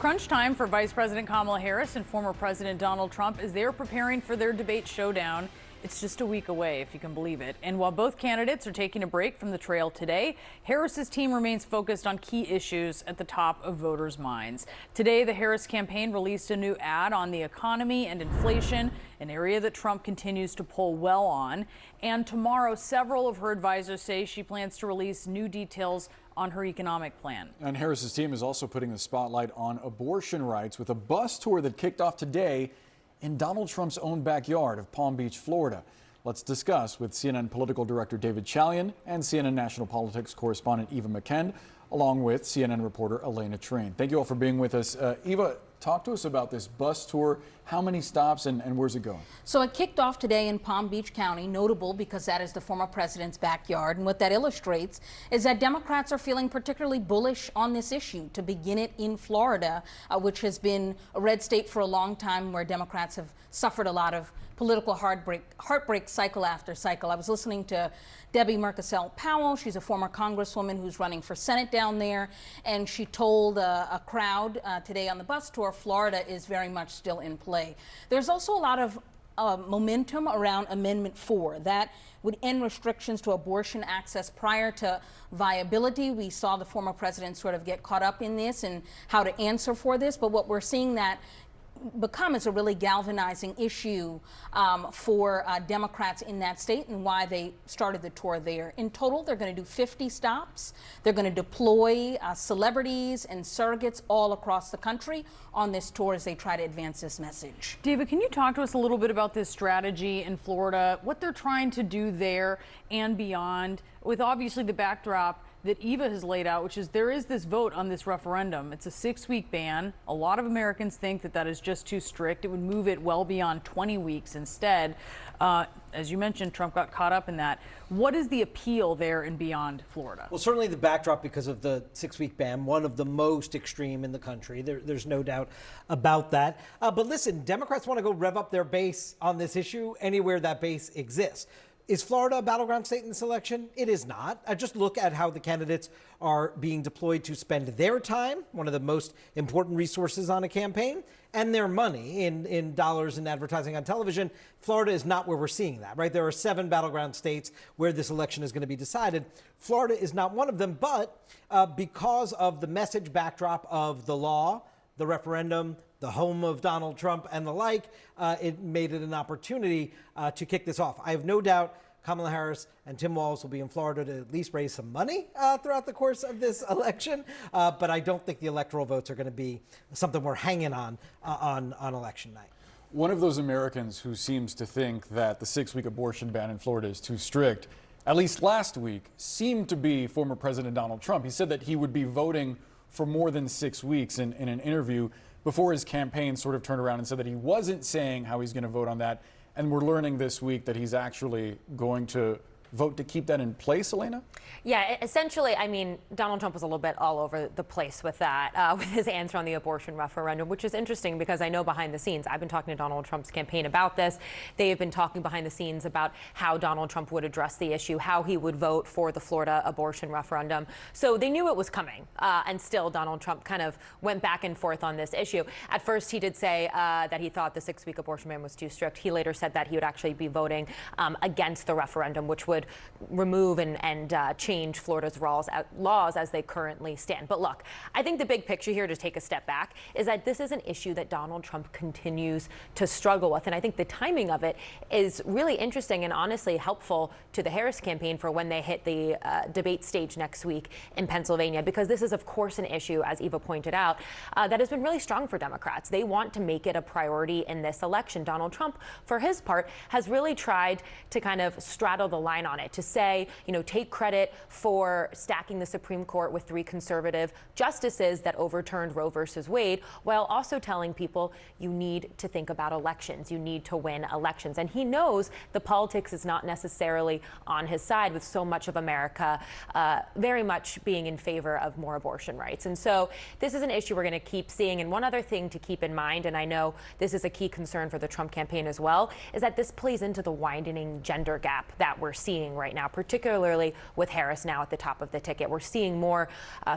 Crunch time for Vice President Kamala Harris and former President Donald Trump as they're preparing for their debate showdown. It's just a week away, if you can believe it. And while both candidates are taking a break from the trail today, Harris's team remains focused on key issues at the top of voters' minds. Today, the Harris campaign released a new ad on the economy and inflation, an area that Trump continues to poll well on. And tomorrow, several of her advisors say she plans to release new details on her economic plan. And Harris's team is also putting the spotlight on abortion rights with a bus tour that kicked off today in Donald Trump's own backyard of Palm Beach, Florida. Let's discuss with CNN political director David Chalian and CNN national politics correspondent Eva McKend, along with CNN reporter Elena Train. Thank you all for being with us. Eva, talk to us about this bus tour. How many stops and where's it going? So it kicked off today in Palm Beach County, notable because that is the former president's backyard. And what that illustrates is that Democrats are feeling particularly bullish on this issue, to begin it in Florida, which has been a red state for a long time, where Democrats have suffered a lot of political heartbreak cycle after cycle. I was listening to Debbie Murkacel Powell. She's a former congresswoman who's running for Senate down there, and she told a crowd today on the bus tour, Florida is very much still in play. There's also a lot of momentum around Amendment 4 that would end restrictions to abortion access prior to viability. We saw the former president sort of get caught up in this and how to answer for this, but what we're seeing that become is a really galvanizing issue for Democrats in that state, and why they started the tour there. In total, they're going to do 50 stops. They're going to deploy celebrities and surrogates all across the country on this tour as they try to advance this message. David, can you talk to us a little bit about this strategy in Florida, what they're trying to do there and beyond, with obviously the backdrop that Eva has laid out, which is there is this vote on this referendum. It's a 6-week ban. A lot of Americans think that that is just too strict. It would move it well beyond 20 weeks instead. As you mentioned, Trump got caught up in that. What is the appeal there and beyond Florida? Well, certainly the backdrop because of the 6-week ban, one of the most extreme in the country. There's no doubt about that. But listen, Democrats want to go rev up their base on this issue anywhere that base exists. Is Florida a battleground state in this election? It is not. Just look at how the candidates are being deployed to spend their time, one of the most important resources on a campaign, and their money in dollars in advertising on television. Florida is not where we're seeing that, right? There are 7 battleground states where this election is going to be decided. Florida is not one of them, but because of the message backdrop of the law, the referendum, the home of Donald Trump and the like, it made it an opportunity to kick this off. I have no doubt Kamala Harris and Tim Walz will be in Florida to at least raise some money throughout the course of this election. But I don't think the electoral votes are going to be something we're hanging on election night. One of those Americans who seems to think that the 6-week abortion ban in Florida is too strict, at least last week, seemed to be former President Donald Trump. He said that he would be voting for more than 6 weeks in an interview before his campaign sort of turned around and said that he wasn't saying how he's going to vote on that. And we're learning this week that he's actually going to vote to keep that in place, Elena? Yeah, essentially, I mean, Donald Trump was a little bit all over the place with that, with his answer on the abortion referendum, which is interesting because I know behind the scenes, I've been talking to Donald Trump's campaign about this. They have been talking behind the scenes about how Donald Trump would address the issue, how he would vote for the Florida abortion referendum. So they knew it was coming, and still Donald Trump kind of went back and forth on this issue. At first, he did say that he thought the 6-week abortion ban was too strict. He later said that he would actually be voting against the referendum, which would remove and change Florida's laws as they currently stand. But look, I think the big picture here, to take a step back, is that this is an issue that Donald Trump continues to struggle with. And I think the timing of it is really interesting and honestly helpful to the Harris campaign for when they hit the debate stage next week in Pennsylvania, because this is, of course, an issue, as Eva pointed out, that has been really strong for Democrats. They want to make it a priority in this election. Donald Trump, for his part, has really tried to kind of straddle the line on it, to say, you know, take credit for stacking the Supreme Court with 3 conservative justices that overturned Roe versus Wade, while also telling people you need to think about elections. You need to win elections. And he knows the politics is not necessarily on his side, with so much of America very much being in favor of more abortion rights. And so this is an issue we're going to keep seeing. And one other thing to keep in mind, and I know this is a key concern for the Trump campaign as well, is that this plays into the widening gender gap that we're seeing seeing right now, particularly with Harris now at the top of the ticket. We're seeing more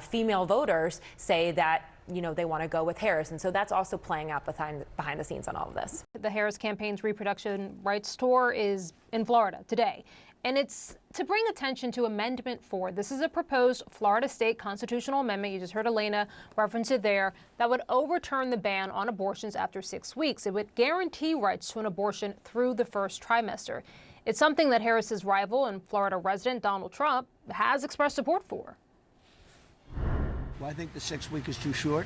female voters say that they want to go with Harris. And so that's also playing out behind the scenes on all of this. The Harris campaign's reproduction rights tour is in Florida today. And it's to bring attention to Amendment 4. This is a proposed Florida state constitutional amendment. You just heard Elena reference it there, that would overturn the ban on abortions after 6 weeks. It would guarantee rights to an abortion through the first trimester. It's something that Harris's rival and Florida resident Donald Trump has expressed support for. Well, I think the 6 week is too short.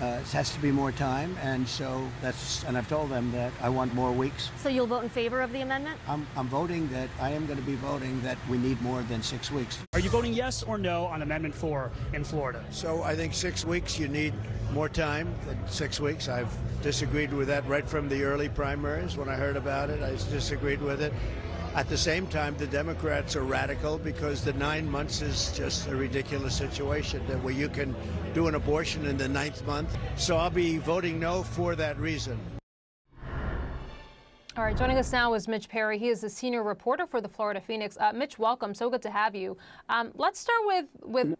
It has to be more time, and so and I've told them that I want more weeks. So you'll vote in favor of the amendment? I'm voting that I am going to be voting that we need more than 6 weeks. Are you voting yes or no on Amendment 4 in Florida? So I think 6 weeks, you need more time than 6 weeks. I've disagreed with that right from the early primaries. When I heard about it, I disagreed with it. At the same time, the Democrats are radical because the 9 months is just a ridiculous situation where you can do an abortion in the 9th month. So I'll be voting no for that reason. All right, joining us now is Mitch Perry. He is a senior reporter for the Florida Phoenix. Mitch, welcome. So good to have you. Let's start with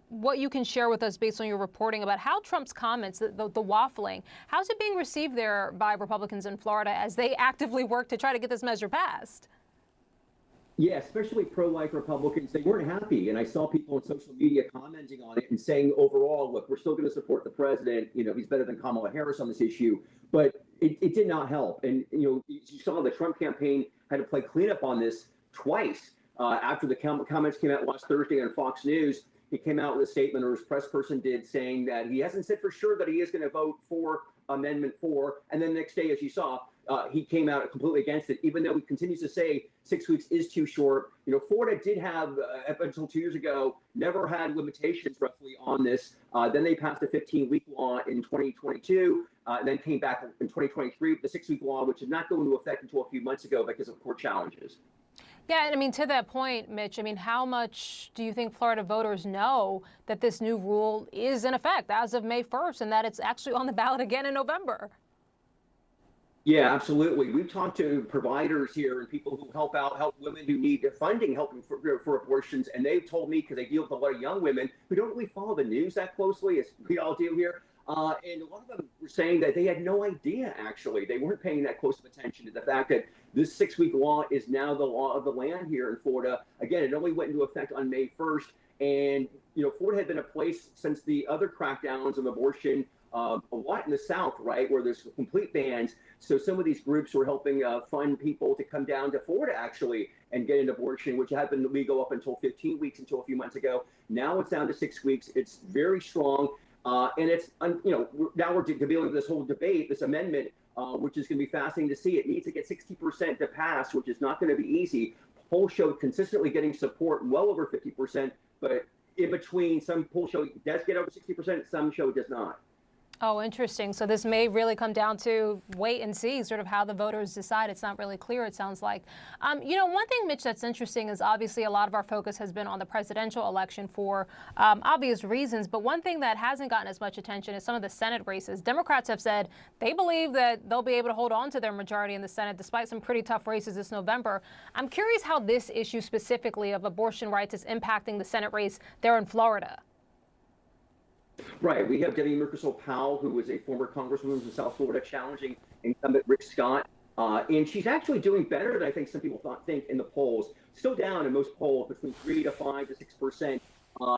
what you can share with us based on your reporting about how Trump's comments, the waffling, how's it being received there by Republicans in Florida as they actively work to try to get this measure passed? Yeah, especially pro-life Republicans, they weren't happy. And I saw people on social media commenting on it and saying overall, look, we're still going to support the president. He's better than Kamala Harris on this issue. But it did not help. And, you saw the Trump campaign had to play cleanup on this twice. After the comments came out last Thursday on Fox News, he came out with a statement, or his press person did, saying that he hasn't said for sure that he is going to vote for Amendment 4. And then the next day, as you saw, he came out completely against it, even though he continues to say 6 weeks is too short. Florida did have, up until 2 years ago, never had limitations roughly on this. Then they passed a 15-week law in 2022, then came back in 2023 with the 6-week law, which did not go into effect until a few months ago because of court challenges. Yeah, and to that point, Mitch, how much do you think Florida voters know that this new rule is in effect as of May 1st and that it's actually on the ballot again in November? Yeah, absolutely. We've talked to providers here and people who help women who need funding, helping for abortions. And they've told me, because they deal with a lot of young women who don't really follow the news that closely, as we all do here. And a lot of them were saying that they had no idea, actually. They weren't paying that close of attention to the fact that this 6-week law is now the law of the land here in Florida. Again, it only went into effect on May 1st. And, Florida had been a place since the other crackdowns of abortion, a lot in the South, right, where there's complete bans. So some of these groups were helping fund people to come down to Florida, actually, and get an abortion, which had been legal up until 15 weeks until a few months ago. Now it's down to 6 weeks. It's very strong. And it's, now we're dealing with this whole debate, this amendment, which is going to be fascinating to see. It needs to get 60% to pass, which is not going to be easy. Polls show consistently getting support well over 50%, but in between, some polls show it does get over 60%, some show it does not. Oh, interesting. So this may really come down to wait and see sort of how the voters decide. It's not really clear, it sounds like. One thing, Mitch, that's interesting is obviously a lot of our focus has been on the presidential election for obvious reasons. But one thing that hasn't gotten as much attention is some of the Senate races. Democrats have said they believe that they'll be able to hold on to their majority in the Senate despite some pretty tough races this November. I'm curious how this issue specifically of abortion rights is impacting the Senate race there in Florida. Right. We have Debbie Mucarsel-Powell, who was a former congresswoman from South Florida, challenging incumbent Rick Scott. And she's actually doing better than I think some people think in the polls. Still down in most polls between 3 to 5 to 6%.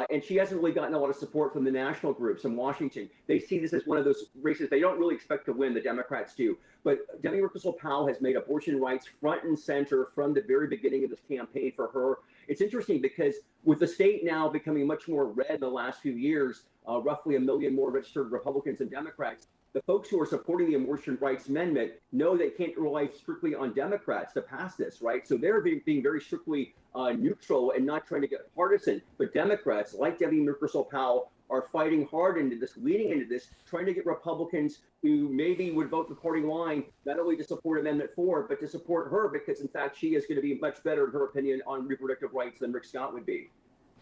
And she hasn't really gotten a lot of support from the national groups in Washington. They see this as one of those races they don't really expect to win, the Democrats do. But Debbie Mucarsel-Powell has made abortion rights front and center from the very beginning of this campaign for her. It's interesting because with the state now becoming much more red in the last few years, roughly 1 million more registered Republicans and Democrats, the folks who are supporting the abortion rights amendment know they can't rely strictly on Democrats to pass this, right? So they're being very strictly neutral and not trying to get partisan. But Democrats, like Debbie Mucarsel-Powell, are fighting hard into this, leading into this, trying to get Republicans who maybe would vote the party line, not only to support Amendment 4, but to support her because, in fact, she is going to be much better, in her opinion, on reproductive rights than Rick Scott would be.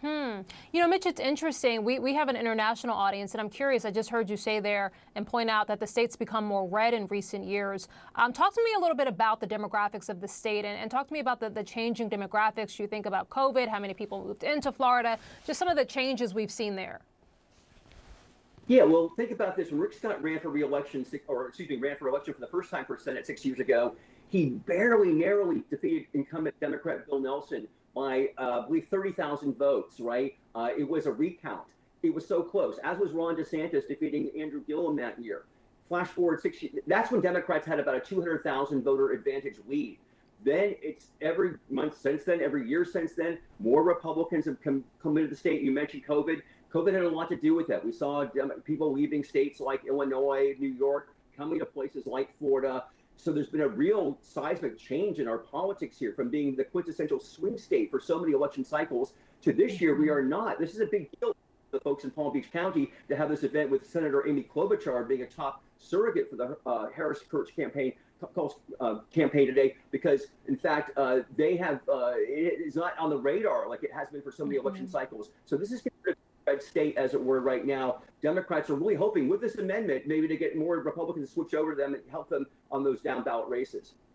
You know, Mitch, it's interesting. We have an international audience, and I'm curious. I just heard you say there and point out that the state's become more red in recent years. Talk to me a little bit about the demographics of the state, and talk to me about the changing demographics. You think about COVID, how many people moved into Florida, just some of the changes we've seen there. Yeah, well, think about this. When Rick Scott ran for ran for election for the first time for Senate 6 years ago, he barely, narrowly defeated incumbent Democrat Bill Nelson by, I believe, 30,000 votes, right? It was a recount. It was so close, as was Ron DeSantis defeating Andrew Gillum that year. Flash forward 6 years, that's when Democrats had about a 200,000 voter advantage lead. Then it's every month since then, every year since then, more Republicans have come into the state. You mentioned COVID. COVID had a lot to do with that. We saw people leaving states like Illinois, New York, coming to places like Florida. So there's been a real seismic change in our politics here, from being the quintessential swing state for so many election cycles to this year we are not. This is a big deal for the folks in Palm Beach County to have this event with Senator Amy Klobuchar being a top surrogate for the Harris-Kurtz campaign today, because in fact they have it is not on the radar like it has been for so many election cycles. So this is a red state, as it were, right now. Democrats are really hoping with this amendment maybe to get more Republicans to switch over to them and help them on those down ballot races.